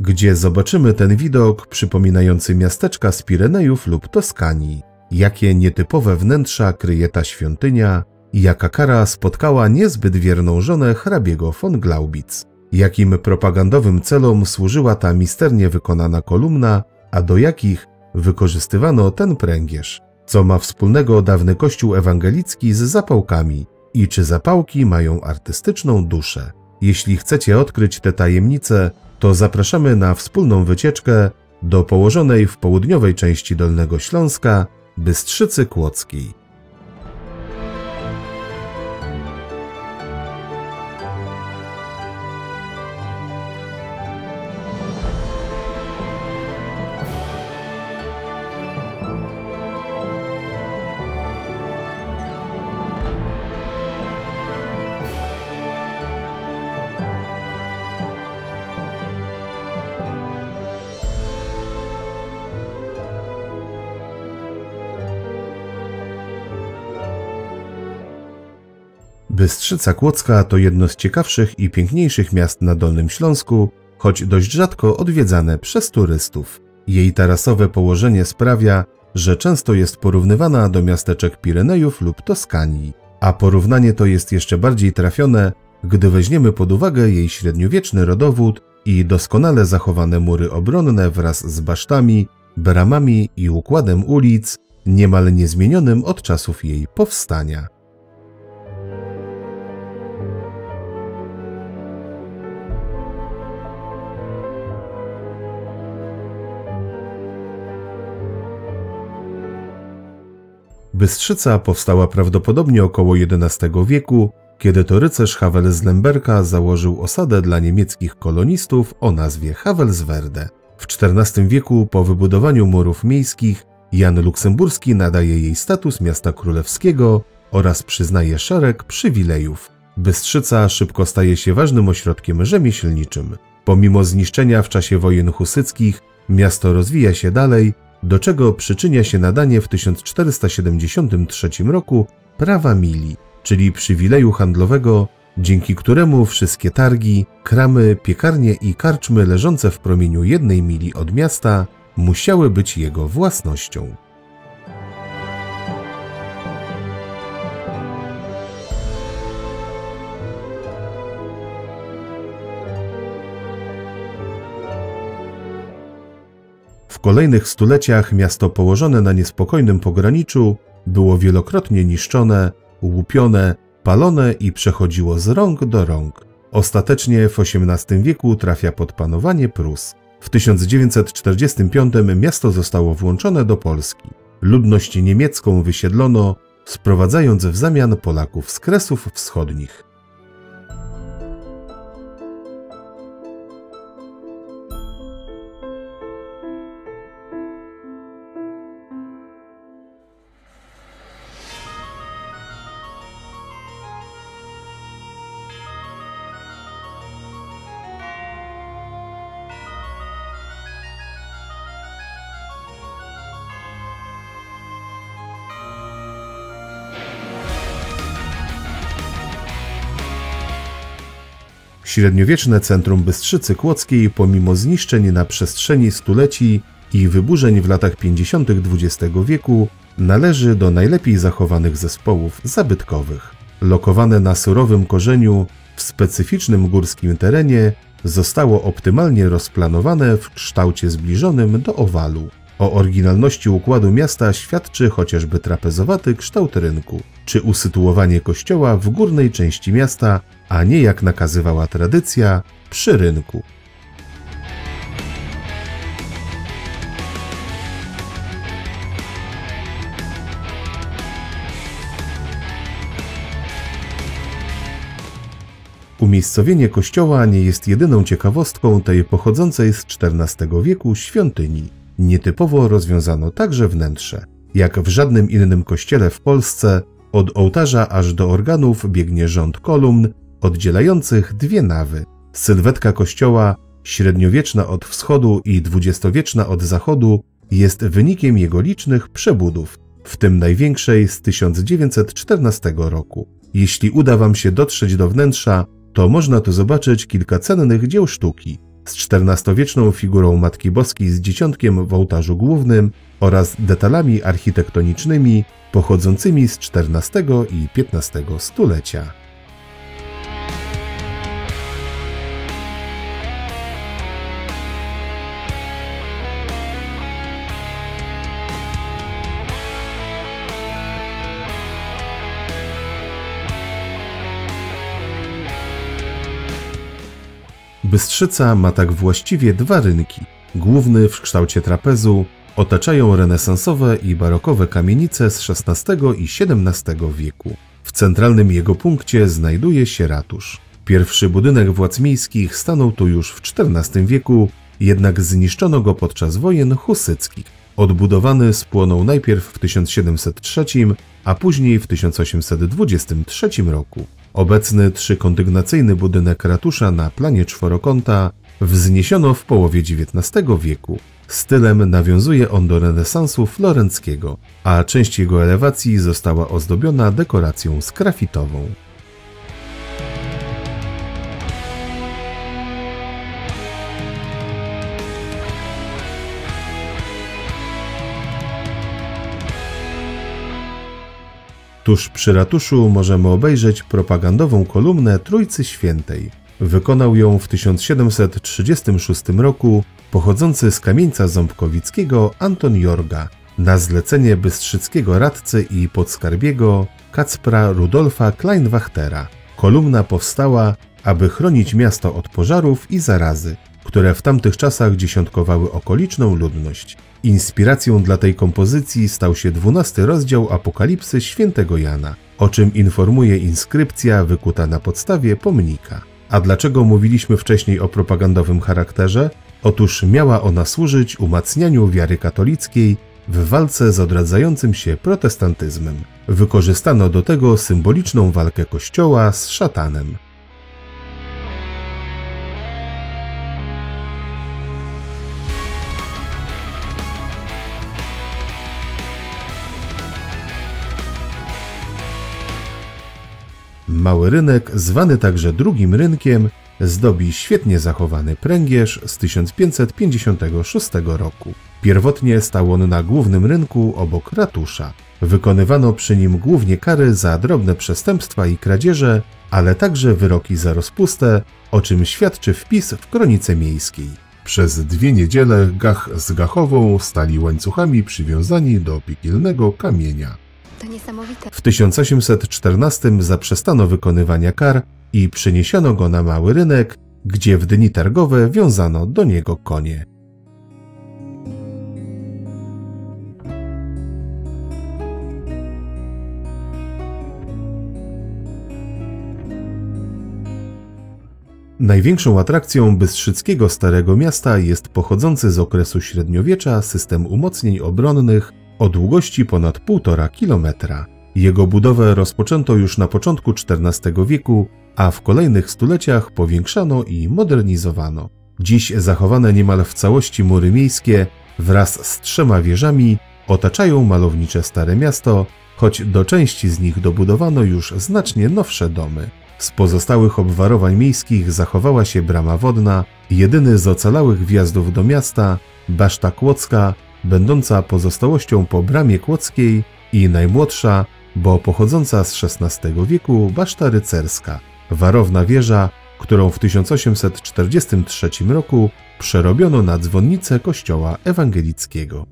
gdzie zobaczymy ten widok przypominający miasteczka z Pirenejów lub Toskanii. Jakie nietypowe wnętrza kryje ta świątynia i jaka kara spotkała niezbyt wierną żonę hrabiego von Glaubitz. Jakim propagandowym celom służyła ta misternie wykonana kolumna, a do jakich wykorzystywano ten pręgierz. Co ma wspólnego dawny kościół ewangelicki z zapałkami i czy zapałki mają artystyczną duszę? Jeśli chcecie odkryć te tajemnice, to zapraszamy na wspólną wycieczkę do położonej w południowej części Dolnego Śląska Bystrzycy Kłodzkiej. Bystrzyca Kłodzka to jedno z ciekawszych i piękniejszych miast na Dolnym Śląsku, choć dość rzadko odwiedzane przez turystów. Jej tarasowe położenie sprawia, że często jest porównywana do miasteczek Pirenejów lub Toskanii, a porównanie to jest jeszcze bardziej trafione, gdy weźmiemy pod uwagę jej średniowieczny rodowód i doskonale zachowane mury obronne wraz z basztami, bramami i układem ulic, niemal niezmienionym od czasów jej powstania. Bystrzyca powstała prawdopodobnie około XI wieku, kiedy to rycerz Hawel z Lemberka założył osadę dla niemieckich kolonistów o nazwie Havelswerde. W XIV wieku, po wybudowaniu murów miejskich, Jan Luksemburski nadaje jej status miasta królewskiego oraz przyznaje szereg przywilejów. Bystrzyca szybko staje się ważnym ośrodkiem rzemieślniczym. Pomimo zniszczenia w czasie wojen husyckich, miasto rozwija się dalej, do czego przyczynia się nadanie w 1473 roku prawa mili, czyli przywileju handlowego, dzięki któremu wszystkie targi, kramy, piekarnie i karczmy leżące w promieniu 1 mili od miasta musiały być jego własnością. W kolejnych stuleciach miasto położone na niespokojnym pograniczu było wielokrotnie niszczone, łupione, palone i przechodziło z rąk do rąk. Ostatecznie w XVIII wieku trafia pod panowanie Prus. W 1945 miasto zostało włączone do Polski. Ludność niemiecką wysiedlono, sprowadzając w zamian Polaków z Kresów Wschodnich. Średniowieczne centrum Bystrzycy Kłodzkiej, pomimo zniszczeń na przestrzeni stuleci i wyburzeń w latach 50. XX wieku, należy do najlepiej zachowanych zespołów zabytkowych. Lokowane na surowym korzeniu, w specyficznym górskim terenie, zostało optymalnie rozplanowane w kształcie zbliżonym do owalu. O oryginalności układu miasta świadczy chociażby trapezowaty kształt rynku, czy usytuowanie kościoła w górnej części miasta, a nie jak nakazywała tradycja, przy rynku. Umiejscowienie kościoła nie jest jedyną ciekawostką tej pochodzącej z XIV wieku świątyni. Nietypowo rozwiązano także wnętrze. Jak w żadnym innym kościele w Polsce, od ołtarza aż do organów biegnie rząd kolumn, oddzielających dwie nawy. Sylwetka kościoła, średniowieczna od wschodu i dwudziestowieczna od zachodu, jest wynikiem jego licznych przebudów, w tym największej z 1914 roku. Jeśli uda Wam się dotrzeć do wnętrza, to można tu zobaczyć kilka cennych dzieł sztuki, z XIV-wieczną figurą Matki Boskiej z Dzieciątkiem w ołtarzu głównym oraz detalami architektonicznymi pochodzącymi z XIV i XV stulecia. Bystrzyca ma tak właściwie dwa rynki. Główny w kształcie trapezu otaczają renesansowe i barokowe kamienice z XVI i XVII wieku. W centralnym jego punkcie znajduje się ratusz. Pierwszy budynek władz miejskich stanął tu już w XIV wieku, jednak zniszczono go podczas wojen husyckich. Odbudowany spłonął najpierw w 1703, a później w 1823 roku. Obecny trzykondygnacyjny budynek ratusza na planie czworokąta wzniesiono w połowie XIX wieku. Stylem nawiązuje on do renesansu florenckiego, a część jego elewacji została ozdobiona dekoracją sgrafitową. Tuż przy ratuszu możemy obejrzeć propagandową kolumnę Trójcy Świętej. Wykonał ją w 1736 roku pochodzący z Kamieńca Ząbkowickiego Anton Jorga na zlecenie bystrzyckiego radcy i podskarbiego Kacpra Rudolfa Kleinwachtera. Kolumna powstała, aby chronić miasto od pożarów i zarazy, które w tamtych czasach dziesiątkowały okoliczną ludność. Inspiracją dla tej kompozycji stał się 12 rozdział Apokalipsy Świętego Jana, o czym informuje inskrypcja wykuta na podstawie pomnika. A dlaczego mówiliśmy wcześniej o propagandowym charakterze? Otóż miała ona służyć umacnianiu wiary katolickiej w walce z odradzającym się protestantyzmem. Wykorzystano do tego symboliczną walkę Kościoła z szatanem. Mały rynek, zwany także drugim rynkiem, zdobi świetnie zachowany pręgierz z 1556 roku. Pierwotnie stał on na głównym rynku obok ratusza. Wykonywano przy nim głównie kary za drobne przestępstwa i kradzieże, ale także wyroki za rozpustę, o czym świadczy wpis w kronice miejskiej. Przez 2 niedziele gach z gachową stali łańcuchami przywiązani do piekielnego kamienia. To niesamowite. W 1814 zaprzestano wykonywania kar i przeniesiono go na mały rynek, gdzie w dni targowe wiązano do niego konie. Największą atrakcją bystrzyckiego Starego Miasta jest pochodzący z okresu średniowiecza system umocnień obronnych o długości ponad 1,5 kilometra. Jego budowę rozpoczęto już na początku XIV wieku, a w kolejnych stuleciach powiększano i modernizowano. Dziś zachowane niemal w całości mury miejskie wraz z 3 wieżami otaczają malownicze Stare Miasto, choć do części z nich dobudowano już znacznie nowsze domy. Z pozostałych obwarowań miejskich zachowała się brama wodna, jedyny z ocalałych wjazdów do miasta, Baszta Kłodzka, będąca pozostałością po bramie kłodzkiej i najmłodsza, bo pochodząca z XVI wieku, Baszta Rycerska, warowna wieża, którą w 1843 roku przerobiono na dzwonnicę kościoła ewangelickiego.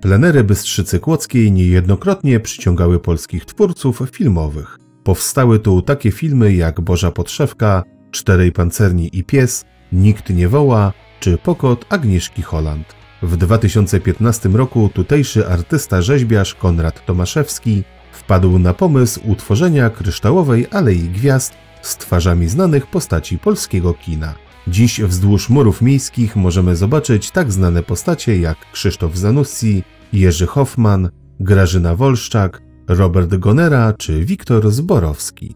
Plenery Bystrzycy Kłodzkiej niejednokrotnie przyciągały polskich twórców filmowych. Powstały tu takie filmy jak Boża Podszewka, Czterej Pancerni i Pies, Nikt nie woła czy Pokot Agnieszki Holland. W 2015 roku tutejszy artysta-rzeźbiarz Konrad Tomaszewski wpadł na pomysł utworzenia kryształowej Alei Gwiazd z twarzami znanych postaci polskiego kina. Dziś wzdłuż murów miejskich możemy zobaczyć tak znane postacie jak Krzysztof Zanussi, Jerzy Hoffman, Grażyna Wolszczak, Robert Gonera czy Wiktor Zborowski.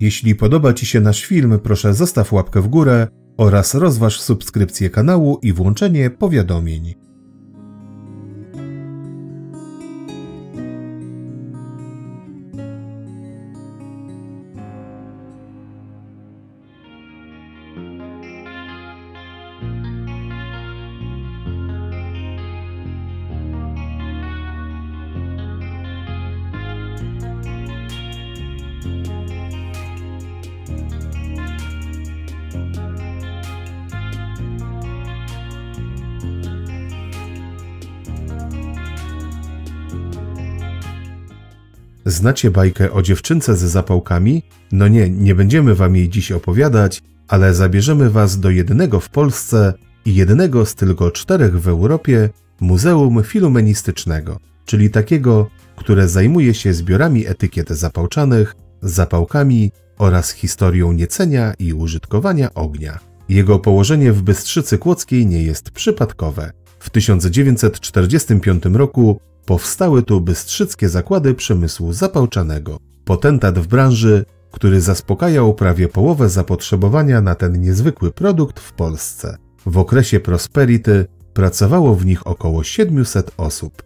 Jeśli podoba Ci się nasz film, proszę zostaw łapkę w górę oraz rozważ subskrypcję kanału i włączenie powiadomień. Znacie bajkę o dziewczynce ze zapałkami? No nie będziemy wam jej dziś opowiadać, ale zabierzemy was do jedynego w Polsce i jednego z tylko 4 w Europie Muzeum Filumenistycznego, czyli takiego, które zajmuje się zbiorami etykiet zapałczanych, zapałkami oraz historią niecenia i użytkowania ognia. Jego położenie w Bystrzycy Kłodzkiej nie jest przypadkowe. W 1945 roku powstały tu Bystrzyckie Zakłady Przemysłu Zapałczanego, potentat w branży, który zaspokajał prawie połowę zapotrzebowania na ten niezwykły produkt w Polsce. W okresie prosperity pracowało w nich około 700 osób.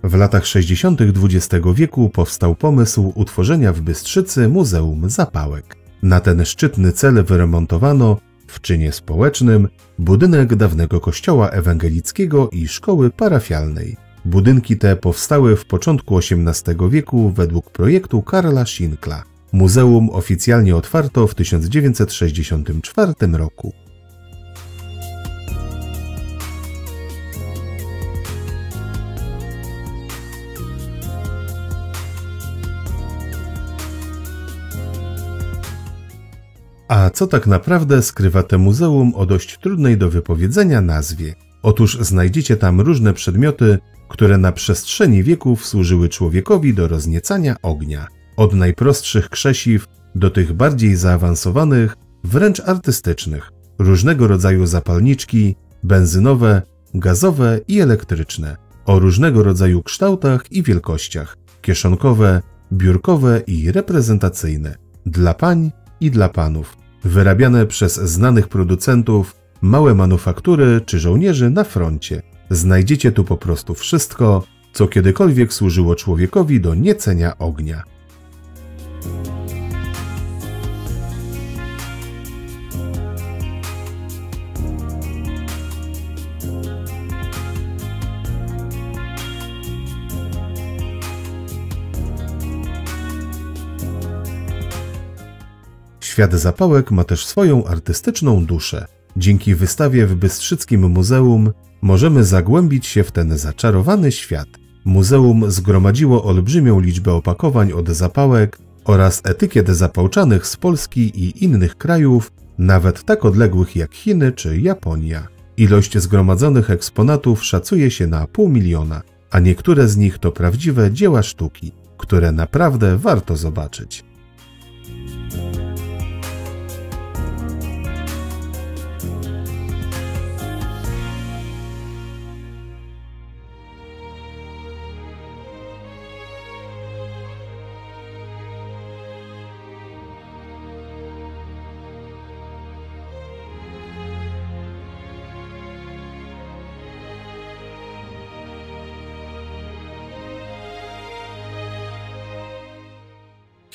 W latach 60. XX wieku powstał pomysł utworzenia w Bystrzycy Muzeum Zapałek. Na ten szczytny cel wyremontowano w czynie społecznym budynek dawnego kościoła ewangelickiego i szkoły parafialnej. Budynki te powstały w początku XVIII wieku według projektu Karla Schinkla. Muzeum oficjalnie otwarto w 1964 roku. A co tak naprawdę skrywa to muzeum o dość trudnej do wypowiedzenia nazwie? Otóż znajdziecie tam różne przedmioty, które na przestrzeni wieków służyły człowiekowi do rozniecania ognia. Od najprostszych krzesiw do tych bardziej zaawansowanych, wręcz artystycznych. Różnego rodzaju zapalniczki, benzynowe, gazowe i elektryczne. O różnego rodzaju kształtach i wielkościach. Kieszonkowe, biurkowe i reprezentacyjne. Dla pań i dla panów, wyrabiane przez znanych producentów, małe manufaktury czy żołnierzy na froncie. Znajdziecie tu po prostu wszystko, co kiedykolwiek służyło człowiekowi do niecenia ognia. Świat zapałek ma też swoją artystyczną duszę. Dzięki wystawie w Bystrzyckim Muzeum możemy zagłębić się w ten zaczarowany świat. Muzeum zgromadziło olbrzymią liczbę opakowań od zapałek oraz etykiet zapałczanych z Polski i innych krajów, nawet tak odległych jak Chiny czy Japonia. Ilość zgromadzonych eksponatów szacuje się na 500 000, a niektóre z nich to prawdziwe dzieła sztuki, które naprawdę warto zobaczyć.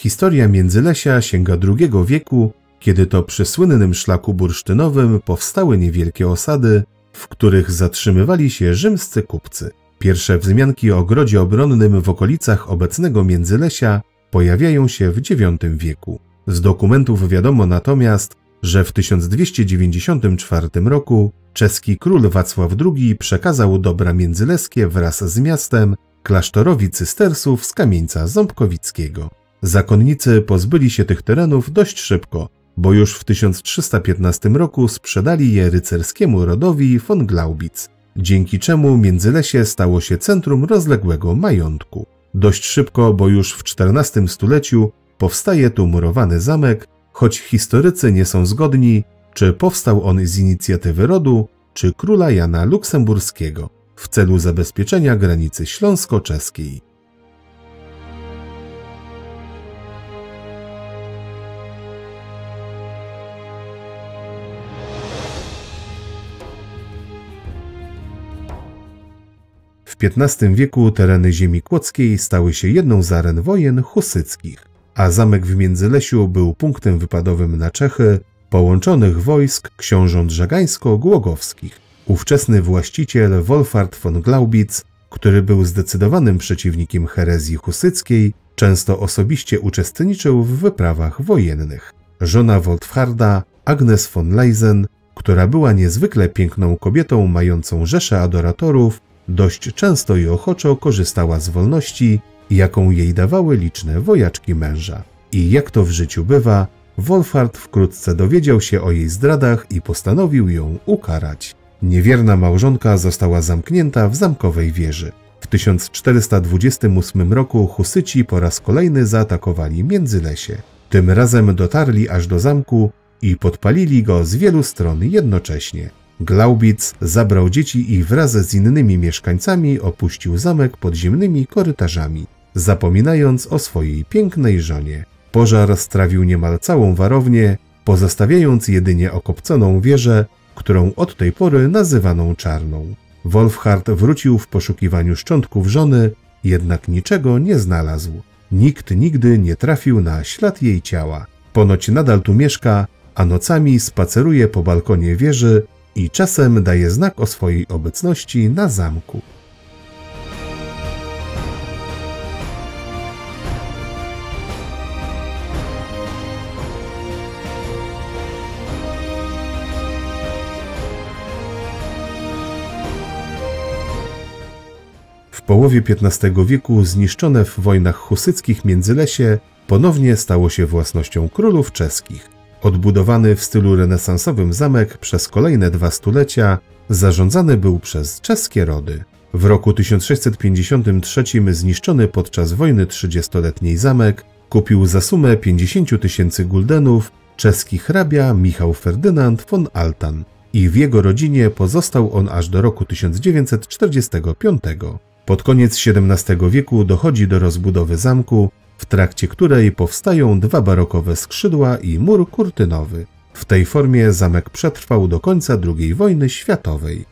Historia Międzylesia sięga II wieku, kiedy to przy słynnym szlaku bursztynowym powstały niewielkie osady, w których zatrzymywali się rzymscy kupcy. Pierwsze wzmianki o ogrodzie obronnym w okolicach obecnego Międzylesia pojawiają się w IX wieku. Z dokumentów wiadomo natomiast, że w 1294 roku czeski król Wacław II przekazał dobra międzyleskie wraz z miastem klasztorowi cystersów z Kamieńca Ząbkowickiego. Zakonnicy pozbyli się tych terenów dość szybko, bo już w 1315 roku sprzedali je rycerskiemu rodowi von Glaubitz, dzięki czemu Międzylesie stało się centrum rozległego majątku. Dość szybko, bo już w XIV stuleciu powstaje tu murowany zamek, choć historycy nie są zgodni, czy powstał on z inicjatywy rodu, czy króla Jana Luksemburskiego w celu zabezpieczenia granicy śląsko-czeskiej. W XV wieku tereny ziemi kłodzkiej stały się jedną z aren wojen husyckich, a zamek w Międzylesiu był punktem wypadowym na Czechy połączonych wojsk książąt żagańsko-głogowskich. Ówczesny właściciel Wolfhard von Glaubitz, który był zdecydowanym przeciwnikiem herezji husyckiej, często osobiście uczestniczył w wyprawach wojennych. Żona Wolfharda, Agnes von Leysen, która była niezwykle piękną kobietą mającą rzeszę adoratorów, dość często i ochoczo korzystała z wolności, jaką jej dawały liczne wojaczki męża. I jak to w życiu bywa, Wolfhard wkrótce dowiedział się o jej zdradach i postanowił ją ukarać. Niewierna małżonka została zamknięta w zamkowej wieży. W 1428 roku Husyci po raz kolejny zaatakowali Międzylesie. Tym razem dotarli aż do zamku i podpalili go z wielu stron jednocześnie. Glaubitz zabrał dzieci i wraz z innymi mieszkańcami opuścił zamek podziemnymi korytarzami, zapominając o swojej pięknej żonie. Pożar strawił niemal całą warownię, pozostawiając jedynie okopconą wieżę, którą od tej pory nazywaną Czarną. Wolfhard wrócił w poszukiwaniu szczątków żony, jednak niczego nie znalazł. Nikt nigdy nie trafił na ślad jej ciała. Ponoć nadal tu mieszka, a nocami spaceruje po balkonie wieży i czasem daje znak o swojej obecności na zamku. W połowie XV wieku zniszczone w wojnach husyckich Międzylesie ponownie stało się własnością królów czeskich. Odbudowany w stylu renesansowym zamek przez kolejne 2 stulecia zarządzany był przez czeskie rody. W roku 1653 zniszczony podczas wojny 30-letniej zamek kupił za sumę 50 000 guldenów czeski hrabia Michał Ferdynand von Altan i w jego rodzinie pozostał on aż do roku 1945. Pod koniec XVII wieku dochodzi do rozbudowy zamku, w trakcie której powstają 2 barokowe skrzydła i mur kurtynowy. W tej formie zamek przetrwał do końca II wojny światowej.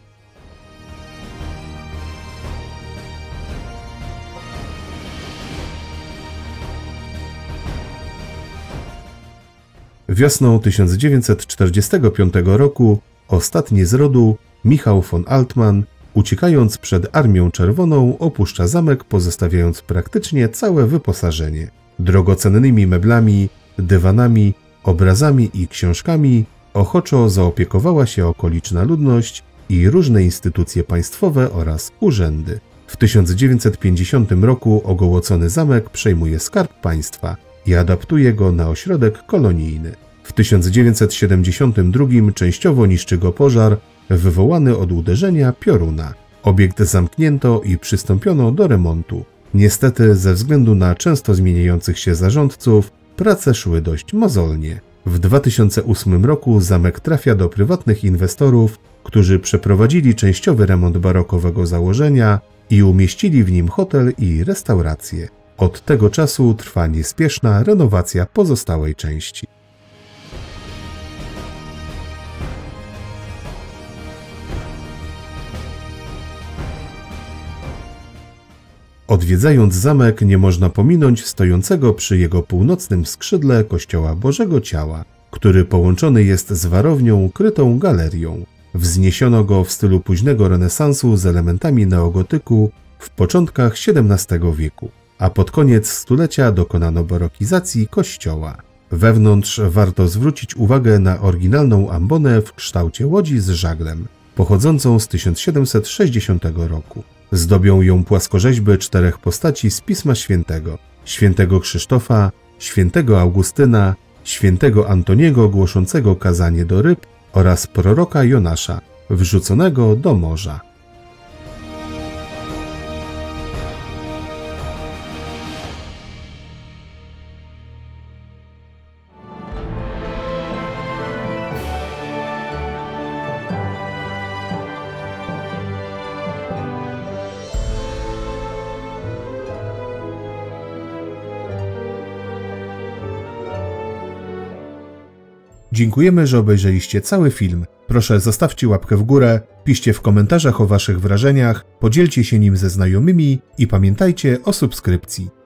Wiosną 1945 roku ostatni z rodu, Michał von Altmann, uciekając przed Armią Czerwoną, opuszcza zamek, pozostawiając praktycznie całe wyposażenie. Drogocennymi meblami, dywanami, obrazami i książkami ochoczo zaopiekowała się okoliczna ludność i różne instytucje państwowe oraz urzędy. W 1950 roku ogołocony zamek przejmuje Skarb Państwa i adaptuje go na ośrodek kolonijny. W 1972 częściowo niszczy go pożar wywołany od uderzenia pioruna. Obiekt zamknięto i przystąpiono do remontu. Niestety, ze względu na często zmieniających się zarządców, prace szły dość mozolnie. W 2008 roku zamek trafia do prywatnych inwestorów, którzy przeprowadzili częściowy remont barokowego założenia i umieścili w nim hotel i restaurację. Od tego czasu trwa niespieszna renowacja pozostałej części. Odwiedzając zamek, nie można pominąć stojącego przy jego północnym skrzydle kościoła Bożego Ciała, który połączony jest z warownią krytą galerią. Wzniesiono go w stylu późnego renesansu z elementami neogotyku w początkach XVII wieku, a pod koniec stulecia dokonano barokizacji kościoła. Wewnątrz warto zwrócić uwagę na oryginalną ambonę w kształcie łodzi z żaglem, pochodzącą z 1760 roku. Zdobią ją płaskorzeźby 4 postaci z Pisma Świętego: świętego Krzysztofa, świętego Augustyna, świętego Antoniego głoszącego kazanie do ryb oraz proroka Jonasza, wrzuconego do morza. Dziękujemy, że obejrzeliście cały film. Proszę zostawcie łapkę w górę, piszcie w komentarzach o waszych wrażeniach, podzielcie się nim ze znajomymi i pamiętajcie o subskrypcji.